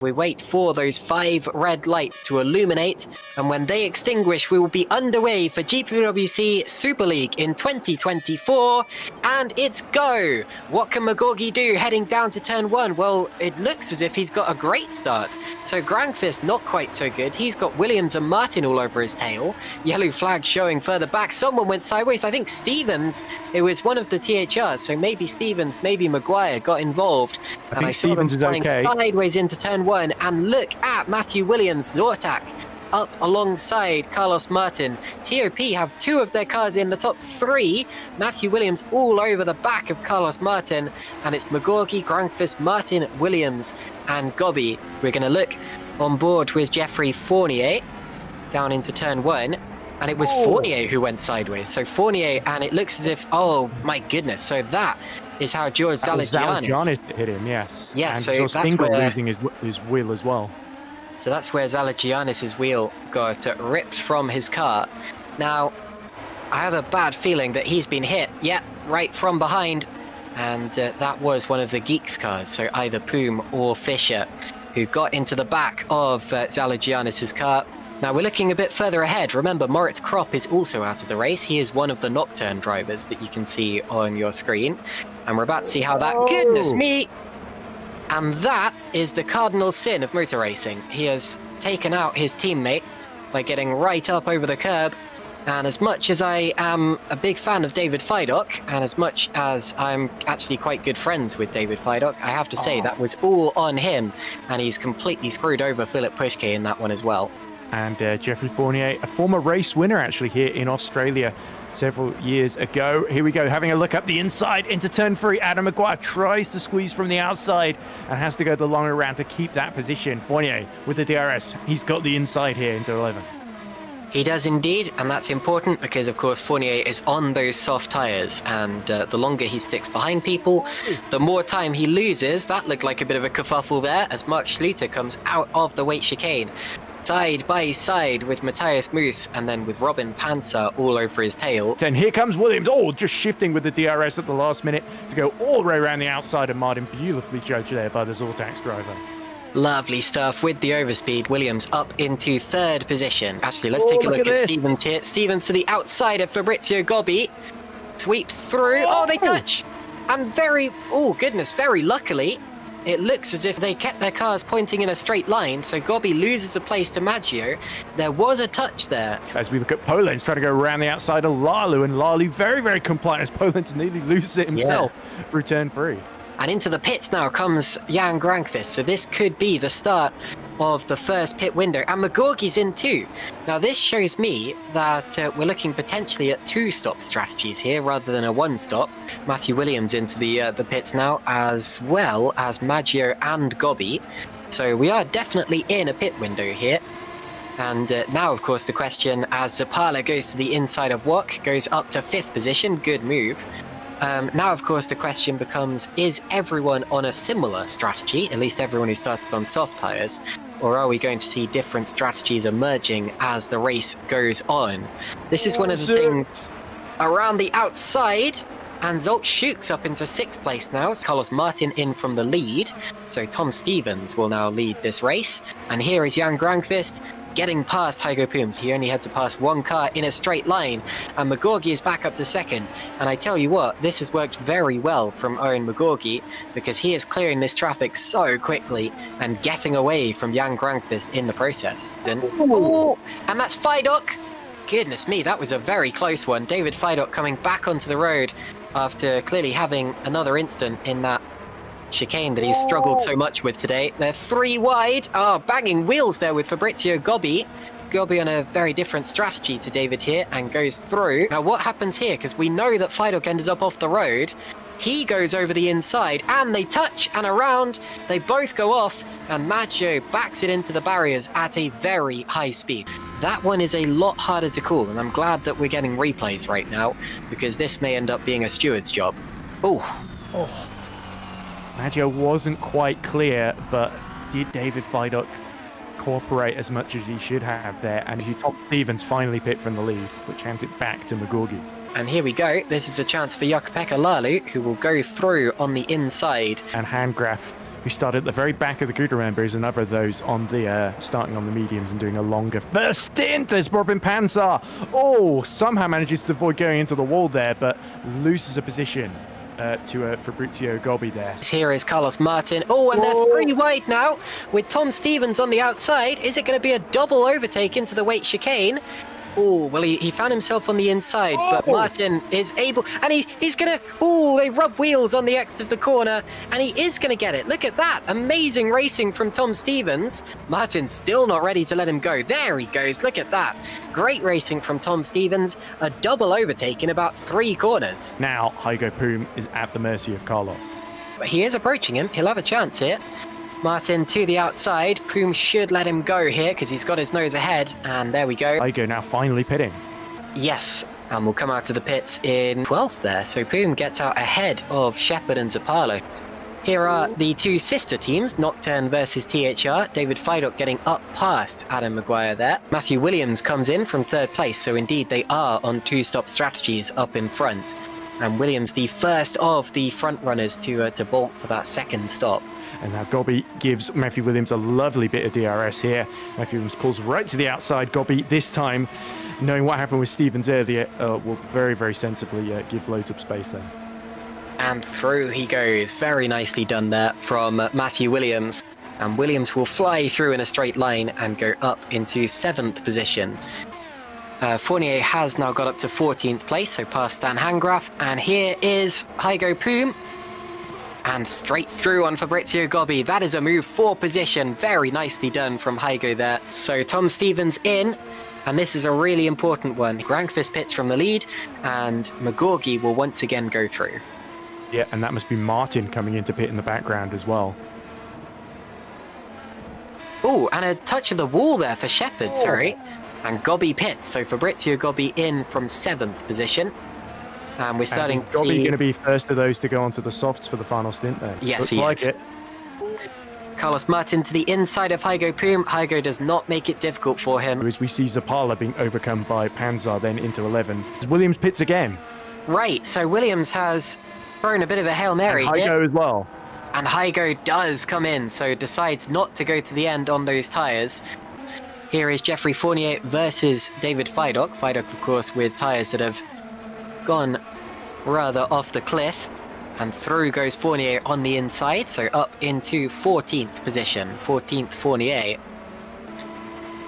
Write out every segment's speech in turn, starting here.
We wait for those 5 red lights to illuminate, and when they extinguish, we will be underway for GPVWC Super League in 2024, and it's go! What can McGorgy do heading down to turn 1? Well, it looks as if he's got a great start. So Grankvist, not quite so good. He's got Williams and Martin all over his tail. Yellow flag showing further back. Someone went sideways. I think Stevens, it was one of the THRs, so maybe Stevens, maybe Maguire got involved. I think Stevens is okay. Sideways into turn 1. And look at Matthew Williams, Zortak, up alongside Carlos Martin. TOP have 2 of their cars in the top 3. Matthew Williams all over the back of Carlos Martin. And it's McGorgy, Grankvist, Martin, Williams, and Gobby. We're going to look on board with Jeffrey Fournier down into turn 1. And it was Fournier who went sideways. So Fournier, and it looks as if, oh my goodness. So that is how George Zalagianis hit him, yes. Yeah, and so that's where, losing his wheel as well. So that's where Zalagianis' wheel got ripped from his car. Now, I have a bad feeling that he's been hit, right from behind. And that was one of the Geeks cars, so either Poom or Fisher, who got into the back of Zalagianis' car. Now we're looking a bit further ahead. Remember, Moritz Kropp is also out of the race. He is one of the Nocturne drivers that you can see on your screen. And we're about to see how that... Goodness me! And that is the cardinal sin of motor racing. He has taken out his teammate by getting right up over the curb. And as much as I am a big fan of David Feidock, and as much as I'm actually quite good friends with David Feidock, I have to say that was all on him. And he's completely screwed over Philip Pushke in that one as well. And Jeffrey Fournier, a former race winner actually here in Australia several years ago. Here we go, having a look up the inside into turn 3. Adam Maguire tries to squeeze from the outside and has to go the longer round to keep that position. Fournier with the DRS, he's got the inside here into 11. He does indeed, and that's important because, of course, Fournier is on those soft tyres, and the longer he sticks behind people, the more time he loses. That looked like a bit of a kerfuffle there as Mark Schluter comes out of the weight chicane. Side by side with Matthias Moos and then with Robin Panzer all over his tail. And here comes Williams, just shifting with the DRS at the last minute to go all the way around the outside of Martin. Beautifully judged there by the Zortax driver. Lovely stuff with the overspeed. Williams up into 3rd position. Actually, let's take a look at Stevens here. Stevens to the outside of Fabrizio Gobbi. Sweeps through. They touch. And very luckily, it looks as if they kept their cars pointing in a straight line, so Gobbi loses a place to Maggio. There was a touch there. As we look at Polenz trying to go around the outside of Lalu, and Lalu very, very compliant as Polenz nearly loses it himself through turn 3. And into the pits now comes Jan Grankvist, so this could be the start of the first pit window, and McGorgy's in too. Now this shows me that we're looking potentially at 2-stop strategies here rather than a 1-stop. Matthew Williams into the pits now, as well as Maggio and Gobbi. So we are definitely in a pit window here. And now, of course, the question, as Zapala goes to the inside of Wok, goes up to 5th position, good move. Now, of course, the question becomes, is everyone on a similar strategy, at least everyone who started on soft tyres, or are we going to see different strategies emerging as the race goes on? This is one of the things around the outside, and Zolt shoots up into 6th place now. It's Carlos Martin in from the lead, so Tom Stevens will now lead this race. And here is Jan Grankvist getting past Hygo Pooms. He only had to pass one car in a straight line, and McGorgy is back up to 2nd. And I tell you what, this has worked very well from Owen McGorgy, because he is clearing this traffic so quickly and getting away from Jan Grankvist in the process. And that's Feidock. Goodness me, that was a very close one. David Feidock coming back onto the road after clearly having another incident in that chicane that he's struggled so much with today. They're 3 wide. Banging wheels there with Fabrizio Gobbi. Gobbi on a very different strategy to David here and goes through. Now what happens here? Because we know that Feidock ended up off the road. He goes over the inside and they touch and around. They both go off and Maggio backs it into the barriers at a very high speed. That one is a lot harder to call, and I'm glad that we're getting replays right now because this may end up being a steward's job. Maggio wasn't quite clear, but did David Feidock cooperate as much as he should have there? And Tom Stevens finally pit from the lead, which hands it back to McGorgy. And here we go. This is a chance for Jukka-Pekka Lalu, who will go through on the inside. And Handgraf who started at the very back of the grid, remember, is another of those on the starting on the mediums and doing a longer first stint as Robin Panzer. Oh, somehow manages to avoid going into the wall there, but loses a position to Fabrizio Gobbi there. Here is Carlos Martin. Oh, and they're 3 wide now with Tom Stevens on the outside. Is it going to be a double overtake into the weight chicane? Oh, well, he found himself on the inside, but Martin is able, and he's going to, they rub wheels on the exit of the corner, and he is going to get it. Look at that. Amazing racing from Tom Stevens. Martin's still not ready to let him go. There he goes. Look at that. Great racing from Tom Stevens. A double overtake in about 3 corners. Now, Hygo Poom is at the mercy of Carlos. But he is approaching him. He'll have a chance here. Martin to the outside. Poom should let him go here because he's got his nose ahead. And there we go. Hygo now finally pitting. Yes, and we'll come out to the pits in 12th there. So Poom gets out ahead of Shepherd and Zapala. Here are the 2 sister teams, Nocturne versus THR. David Fidok getting up past Adam Maguire there. Matthew Williams comes in from 3rd place. So indeed they are on 2-stop strategies up in front. And Williams the first of the front runners to bolt for that 2nd stop. And now Gobbi gives Matthew Williams a lovely bit of DRS here. Matthew Williams pulls right to the outside. Gobbi, this time, knowing what happened with Stevens earlier, will very, very sensibly give loads of space there. And through he goes. Very nicely done there from Matthew Williams. And Williams will fly through in a straight line and go up into 7th position. Fournier has now got up to 14th place, so past Stan Hangraf. And here is Hygo Poom. And straight through on Fabrizio Gobbi. That is a move for position. Very nicely done from Hygo there. So Tom Stevens in. And this is a really important one. Grankvist pits from the lead. And McGorgy will once again go through. Yeah, and that must be Martin coming into pit in the background as well. Oh, and a touch of the wall there for Shepherd, sorry. And Gobbi pits. So Fabrizio Gobbi in from 7th position. And we're starting to see... Gobbi going to be first of those to go onto the softs for the final stint there. Yes, Looks he like is. It. Carlos Martin to the inside of Hygo Poom. Hygo does not make it difficult for him. As we see Zapala being overcome by Panzer then into 11. Williams pits again. Right, so Williams has thrown a bit of a Hail Mary and Hygo here. as well. And Hygo does come in, so decides not to go to the end on those tyres. Here is Jeffrey Fournier versus David Fidok. Fidok, of course, with tyres that have gone rather off the cliff. And through goes Fournier on the inside, so up into 14th position. 14th Fournier.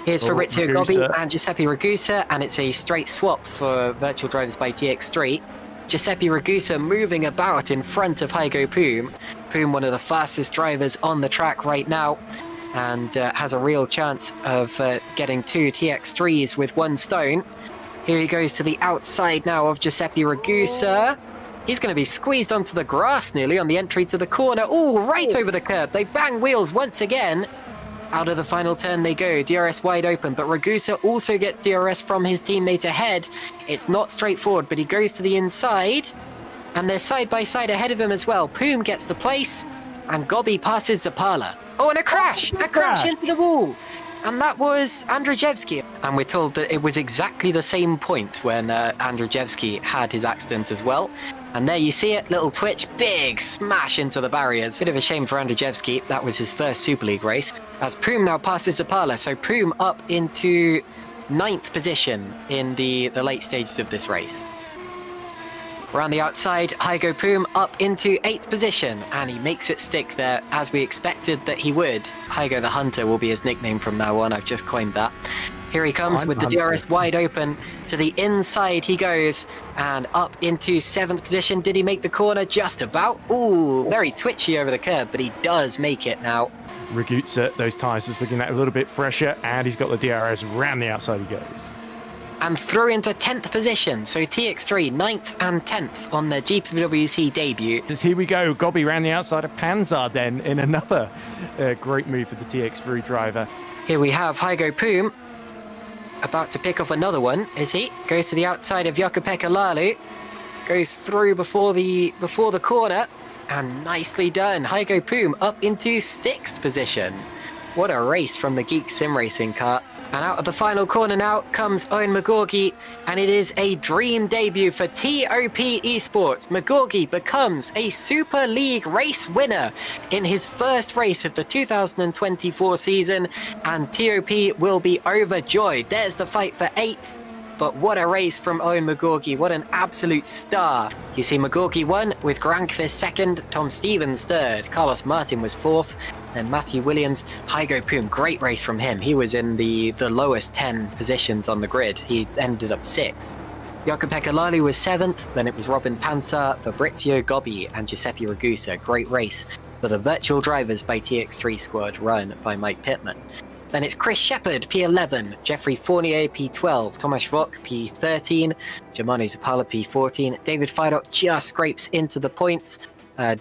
Here's Fabrizio Gobbi and Giuseppe Ragusa, and it's a straight swap for Virtual Drivers by TX3. Giuseppe Ragusa moving about in front of Hygo Poom. Poom, one of the fastest drivers on the track right now, and has a real chance of getting 2 TX3s with 1 stone. Here he goes to the outside now of Giuseppe Ragusa. He's going to be squeezed onto the grass nearly on the entry to the corner. Oh, right over the curb. They bang wheels once again. Out of the final turn they go. DRS wide open, but Ragusa also gets DRS from his teammate ahead. It's not straightforward, but he goes to the inside. And they're side by side ahead of him as well. Poom gets the place, and Gobbi passes Zapala. Oh, and a crash! A crash into the wall! And that was Andrzejewski. And we're told that it was exactly the same point when Andrzejewski had his accident as well. And there you see it, little twitch, big smash into the barriers. Bit of a shame for Andrzejewski, that was his first Super League race. As Poom now passes Zapala, so Poom up into 9th position in the late stages of this race. Around the outside, Hygo Poom up into 8th position, and he makes it stick there as we expected that he would. Hygo the Hunter will be his nickname from now on, I've just coined that. Here he comes with the DRS wide open. To the inside he goes, and up into 7th position. Did he make the corner? Just about. Ooh, very twitchy over the curb, but he does make it now. Ragusa, those tyres just looking a little bit fresher, and he's got the DRS round the outside he goes. And through into 10th position, so TX3, 9th and 10th on their GPVWC debut. Here we go, Gobbi round the outside of Panzer then in another great move for the TX3 driver. Here we have Hygo Poom, about to pick off another one, is he? Goes to the outside of Jukka-Pekka Laulu, goes through before the corner, and nicely done. Hygo Poom up into 6th position. What a race from the Geek Sim Racing car. And out of the final corner now comes Owen McGorgy, and it is a dream debut for TOP Esports. McGorgy becomes a Super League race winner in his first race of the 2024 season, and TOP will be overjoyed. There's the fight for 8th. But what a race from Owen McGorgy, what an absolute star. You see McGorgy won with Grankvist second, Tom Stevens third, Carlos Martin was fourth, and Matthew Williams, Hygo Poom, great race from him. He was in the lowest 10 positions on the grid. He ended up sixth. Jaco-Pekka Lalu was seventh, then it was Robin Panzer, Fabrizio Gobbi and Giuseppe Ragusa. Great race for the virtual drivers by TX3 squad run by Mike Pittman. Then it's Chris Shepherd, P11, Jeffrey Fournier, P12, Tomasz Vok, P13, Germano Zapala, P14. David Fidok just scrapes into the points,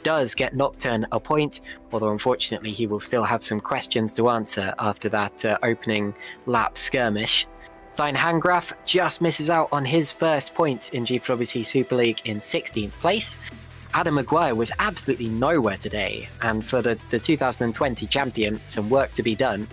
does get Nocturne a point, although unfortunately he will still have some questions to answer after that opening lap skirmish. Stein Hangraf just misses out on his first point in GPVWC Super League in 16th place. Adam Maguire was absolutely nowhere today, and for the 2020 champion, some work to be done.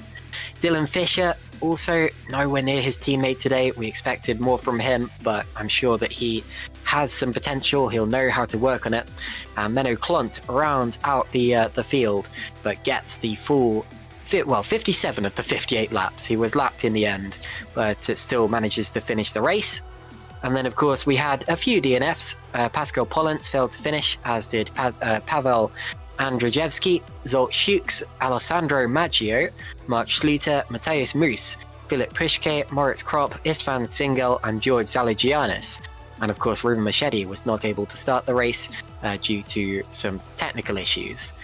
Dylan Fisher, also nowhere near his teammate today. We expected more from him, but I'm sure that he has some potential. He'll know how to work on it. And Menno Klont rounds out the field, but gets the full 57 of the 58 laps. He was lapped in the end, but it still manages to finish the race. And then, of course, we had a few DNFs. Pascal Pollens failed to finish, as did Pavel Andrzejewski, Zolt Schukes, Alessandro Maggio, Mark Schluter, Matthias Moos, Philip Prischke, Moritz Kropp, Istvan Zingel, and George Zaligianis. And of course, Ruben Machete was not able to start the race due to some technical issues.